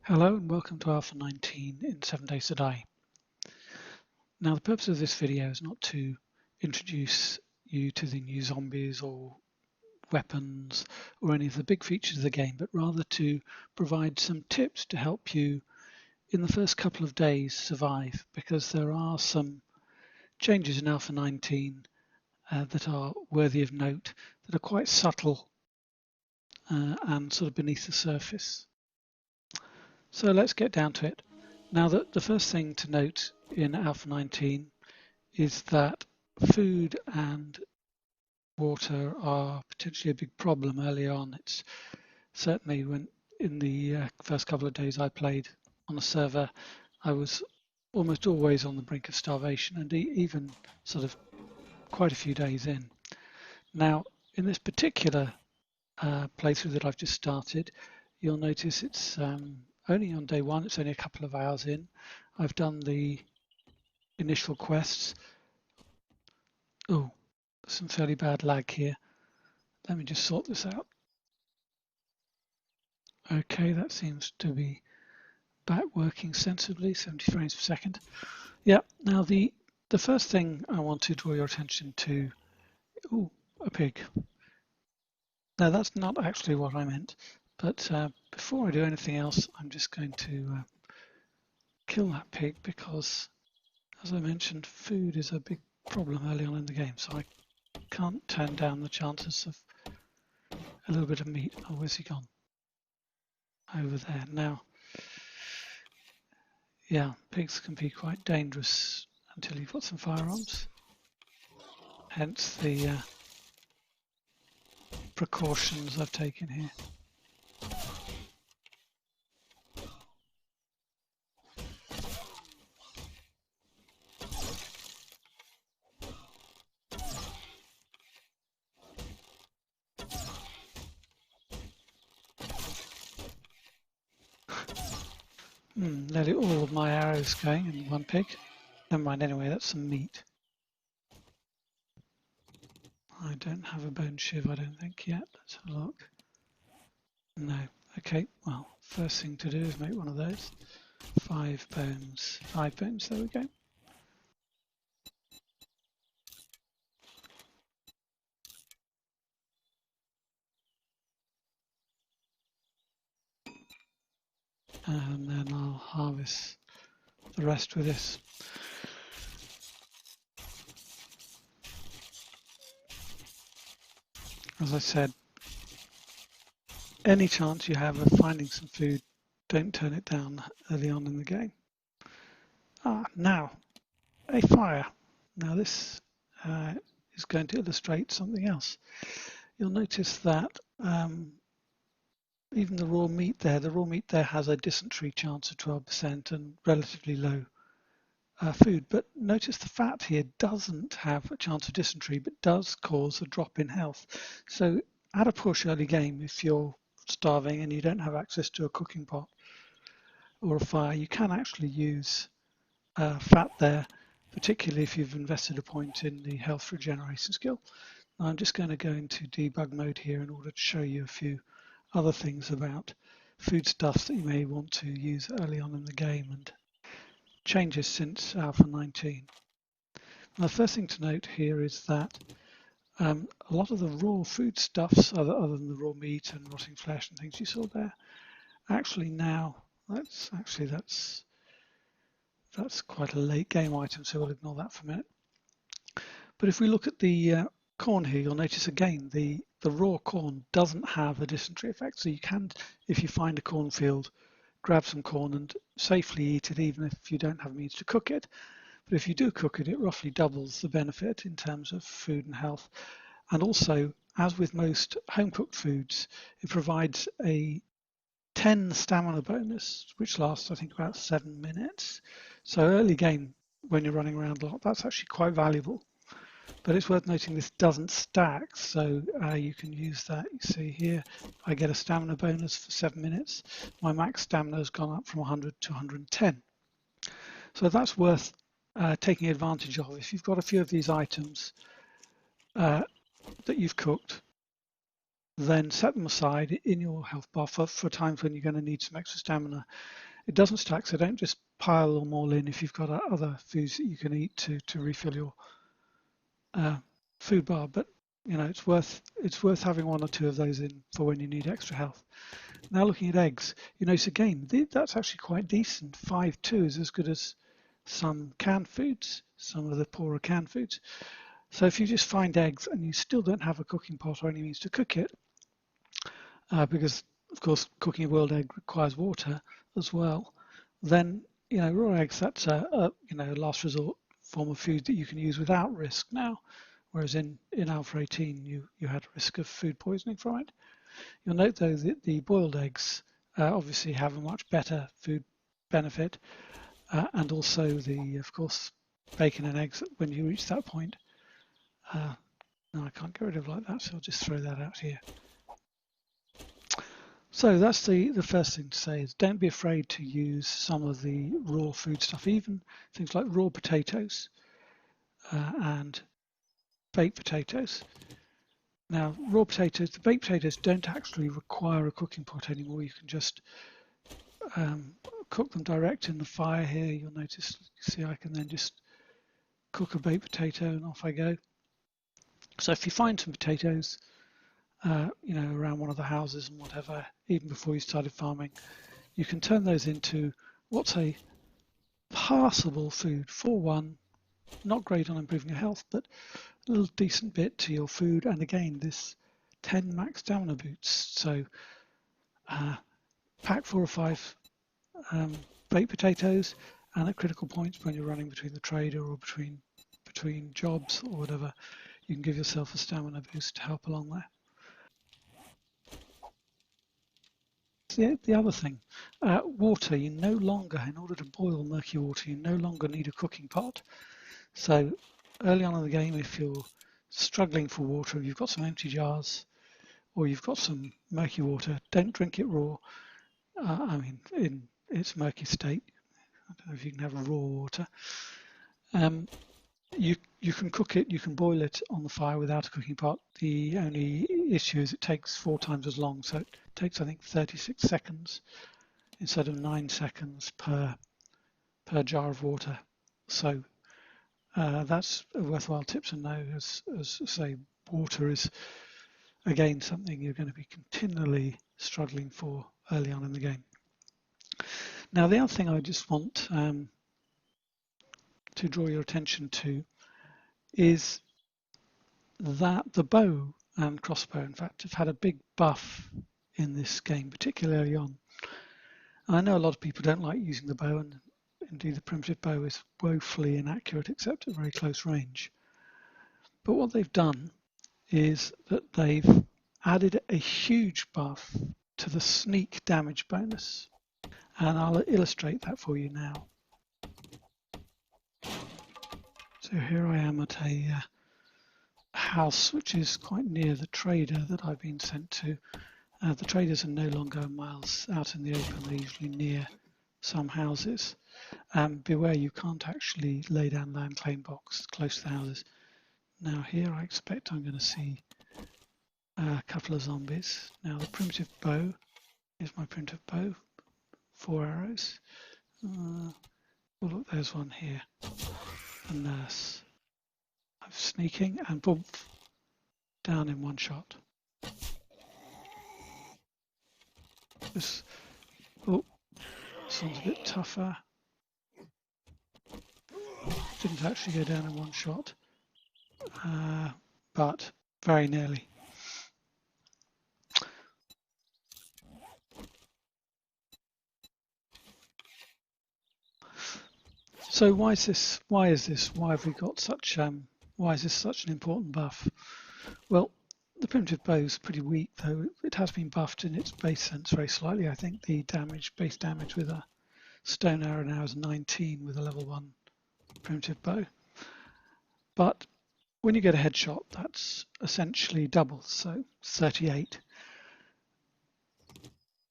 Hello and welcome to Alpha 19 in 7 Days to Die. Now the purpose of this video is not to introduce you to the new zombies or weapons or any of the big features of the game, but rather to provide some tips to help you in the first couple of days survive, because there are some changes in Alpha 19 that are worthy of note, that are quite subtle and sort of beneath the surface. So let's get down to it. Now the first thing to note in Alpha 19 is that food and water are potentially a big problem early on. It's certainly when in the first couple of days I played on a server, I was almost always on the brink of starvation, and even sort of quite a few days in. Now in this particular playthrough that I've just started, you'll notice it's only on day one, it's only a couple of hours in. I've done the initial quests. Oh, some fairly bad lag here. Let me just sort this out. Okay, that seems to be back working sensibly, 70 frames per second. Yeah, now the first thing I want to draw your attention to, oh, a pig. Now that's not actually what I meant, but before I do anything else, I'm just going to kill that pig because, as I mentioned, food is a big problem early on in the game, so I can't turn down the chances of a little bit of meat. Oh, where's he gone? Over there. Now, yeah, pigs can be quite dangerous until you've got some firearms. Hence the precautions I've taken here. Nearly all of my arrows going in one pig. Never mind, anyway, that's some meat. I don't have a bone shiv, I don't think, yet. Let's have a look. No. Okay, well, first thing to do is make one of those. 5 bones. 5 bones, there we go. And then I'll harvest the rest with this. As I said, any chance you have of finding some food, don't turn it down early on in the game. Now, a fire. Now this is going to illustrate something else. You'll notice that even the raw meat there has a dysentery chance of 12% and relatively low food. But notice the fat here doesn't have a chance of dysentery, but does cause a drop in health. So at a push early game, if you're starving and you don't have access to a cooking pot or a fire, you can actually use fat there, particularly if you've invested a point in the health regeneration skill. Now I'm just going to go into debug mode here in order to show you a few other things about foodstuffs that you may want to use early on in the game and changes since Alpha 19. Now, the first thing to note here is that a lot of the raw foodstuffs, other than the raw meat and rotting flesh and things you saw there, actually now, that's quite a late game item, so we'll ignore that for a minute. But if we look at the corn here, you'll notice again the raw corn doesn't have a dysentery effect. So you can, if you find a cornfield, grab some corn and safely eat it, even if you don't have means to cook it. But if you do cook it, it roughly doubles the benefit in terms of food and health. And also, as with most home-cooked foods, it provides a 10 stamina bonus, which lasts, I think, about 7 minutes. So early game, when you're running around a lot, that's actually quite valuable. But it's worth noting this doesn't stack, so you can use that. You see here, I get a stamina bonus for 7 minutes. My max stamina has gone up from 100 to 110. So that's worth taking advantage of. If you've got a few of these items that you've cooked, then set them aside in your health bar for times when you're going to need some extra stamina. It doesn't stack, so don't just pile them all in if you've got other foods that you can eat to refill your food bar. But you know, it's worth having one or two of those in for when you need extra health. Now looking at eggs, you notice again that's actually quite decent. 5.2 is as good as some canned foods, some of the poorer canned foods. So if you just find eggs and you still don't have a cooking pot or any means to cook it, because of course cooking a boiled egg requires water as well, then you know raw eggs, that's a last resort form of food that you can use without risk now, whereas in Alpha 18 you had risk of food poisoning from it. You'll note though that the boiled eggs obviously have a much better food benefit, and also of course bacon and eggs when you reach that point. No, I can't get rid of like that, so I'll just throw that out here. So that's the first thing to say is don't be afraid to use some of the raw food stuff, even things like raw potatoes and baked potatoes. Now, raw potatoes, the baked potatoes don't actually require a cooking pot anymore. You can just cook them direct in the fire here. You'll notice, see, I can then just cook a baked potato and off I go. So if you find some potatoes, around one of the houses and whatever, even before you started farming, you can turn those into what's a passable food for one, not great on improving your health, but a little decent bit to your food. And again, this 10 max stamina boots. So pack 4 or 5 baked potatoes, and at critical points when you're running between the trader or between jobs or whatever, you can give yourself a stamina boost to help along there. The other thing, water, you no longer, in order to boil murky water, you no longer need a cooking pot. So early on in the game, if you're struggling for water, you've got some empty jars or you've got some murky water, don't drink it raw. In its murky state. I don't know if you can have raw water. You can cook it, you can boil it on the fire without a cooking pot. The only issue is it takes 4 times as long, so it takes I think 36 seconds instead of 9 seconds per jar of water. So that's a worthwhile tip to know. As say, water is again something you're going to be continually struggling for early on in the game. Now the other thing I just want to draw your attention to is that the bow and crossbow, in fact, have had a big buff in this game, particularly on. I know a lot of people don't like using the bow, and indeed the primitive bow is woefully inaccurate except at very close range. But what they've done is that they've added a huge buff to the sneak damage bonus, and I'll illustrate that for you now. So here I am at a house which is quite near the trader that I've been sent to. The traders are no longer miles out in the open, they're usually near some houses. Beware, you can't actually lay down land claim box close to the houses. Now here I expect I'm going to see a couple of zombies. Now the primitive bow is my primitive bow, 4 arrows. Oh look, there's one here, a nurse. I'm sneaking and boom, down in one shot. This one's a bit tougher. Didn't actually go down in one shot, but very nearly. So why is this? Why have we got such? Why is this such an important buff? Well, the primitive bow is pretty weak, though it has been buffed in its base sense very slightly. I think the base damage with a stone arrow now is 19 with a level 1 primitive bow. But when you get a headshot, that's essentially double, so 38.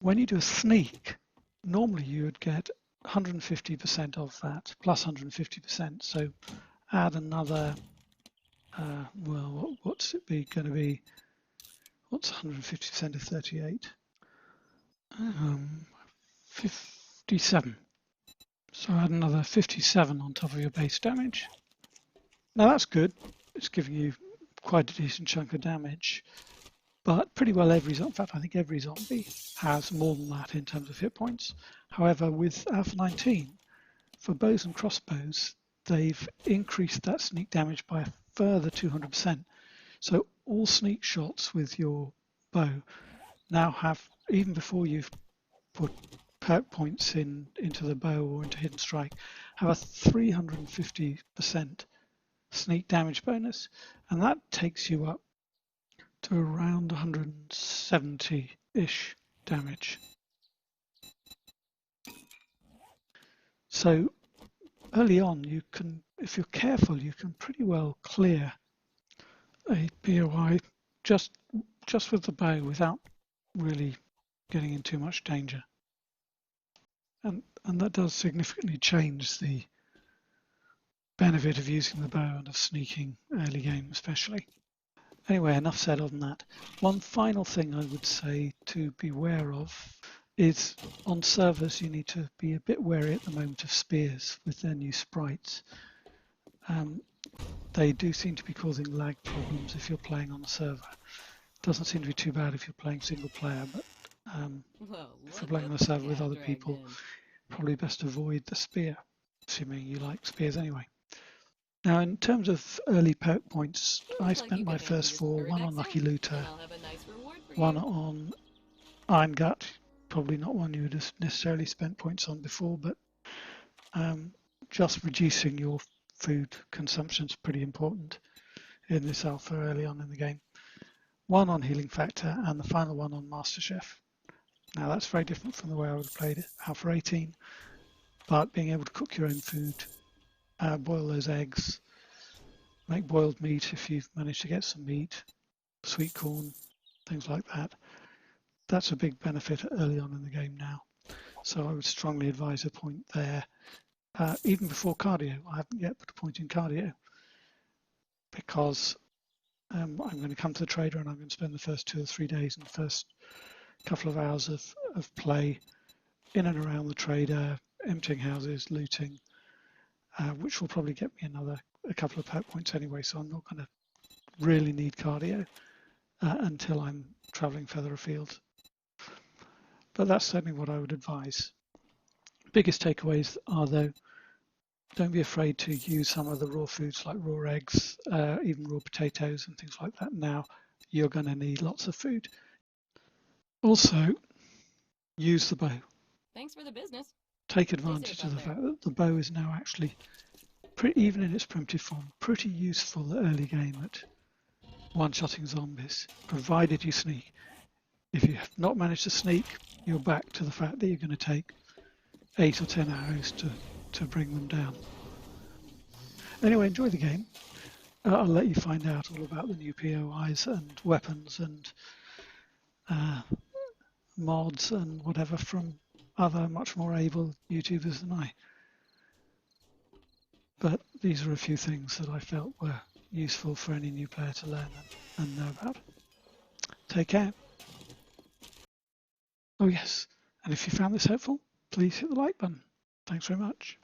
When you do a sneak, normally you would get 150% of that, plus 150%. So add another, well, what's it going to be? What's 150% of 38? 57. So add another 57 on top of your base damage. Now that's good. It's giving you quite a decent chunk of damage. But pretty well every zombie, in fact I think every zombie has more than that in terms of hit points. However, with Alpha 19, for bows and crossbows, they've increased that sneak damage by a further 200%. So all sneak shots with your bow now have, even before you've put perk points into the bow or into Hidden Strike, have a 350% sneak damage bonus, and that takes you up to around 170-ish damage. So early on, you can, if you're careful, you can pretty well clear a POI just with the bow without really getting in too much danger. And that does significantly change the benefit of using the bow and of sneaking early game especially. Anyway, enough said on that. One final thing I would say to be aware of is on servers you need to be a bit wary at the moment of spears with their new sprites. They do seem to be causing lag problems if you're playing on a server. Doesn't seem to be too bad if you're playing single player, but if you're playing on a server with other people, probably best avoid the spear, assuming you like spears anyway. Now, in terms of early perk points, I spent my first 4, one on Lucky Looter, one on Iron Gut, probably not one you would have necessarily spent points on before, but just reducing your food consumption is pretty important in this alpha early on in the game. One on Healing Factor, and the final one on Master Chef. Now that's very different from the way I would have played it, Alpha 18, but being able to cook your own food, boil those eggs, make boiled meat if you've managed to get some meat, sweet corn, things like that. That's a big benefit early on in the game now. So I would strongly advise a point there, even before cardio. I haven't yet put a point in cardio because I'm going to come to the trader and I'm going to spend the first 2 or 3 days and the first couple of hours of play in and around the trader, emptying houses, looting, which will probably get me a couple of perk points anyway, so I'm not going to really need cardio until I'm traveling further afield. But that's certainly what I would advise. Biggest takeaways are, though, don't be afraid to use some of the raw foods like raw eggs, even raw potatoes and things like that. Now you're going to need lots of food. Also, use the bow. Thanks for the business. Take advantage of the fact that the bow is now actually, even in its primitive form, pretty useful early game at one-shotting zombies, provided you sneak. If you have not managed to sneak, you're back to the fact that you're going to take 8 or 10 arrows to bring them down. Anyway, enjoy the game. I'll let you find out all about the new POIs and weapons and mods and whatever from other much more able YouTubers than I. But these are a few things that I felt were useful for any new player to learn and know about. Take care. Oh yes, and if you found this helpful, please hit the like button. Thanks very much.